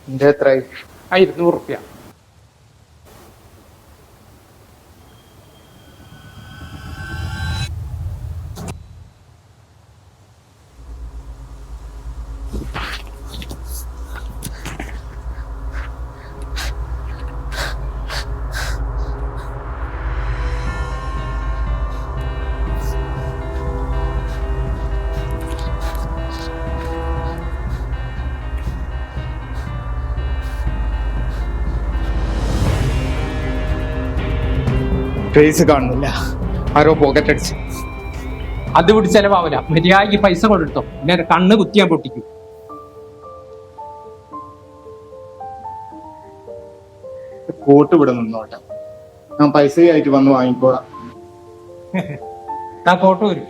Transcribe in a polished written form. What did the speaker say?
എന്റെ എത്രയായി? 200 റുപ്യ. ഫേസ് കാണുന്നില്ല, ആരോ പോക്കറ്റ് അടിച്ച്. അത് വിട്ട് ചെലവാവില്ല. മര്യാദയ്ക്ക് പൈസ കൊടുത്തോ, പിന്നെ കണ്ണ് കുത്തിയാൻ പൊട്ടിക്കും. കോട്ട് ഇവിടെ നിന്നോട്ടെ, ഞാൻ പൈസ ആയിട്ട് വന്ന് വാങ്ങിക്കോളാം. താ കോട്ട് വരും.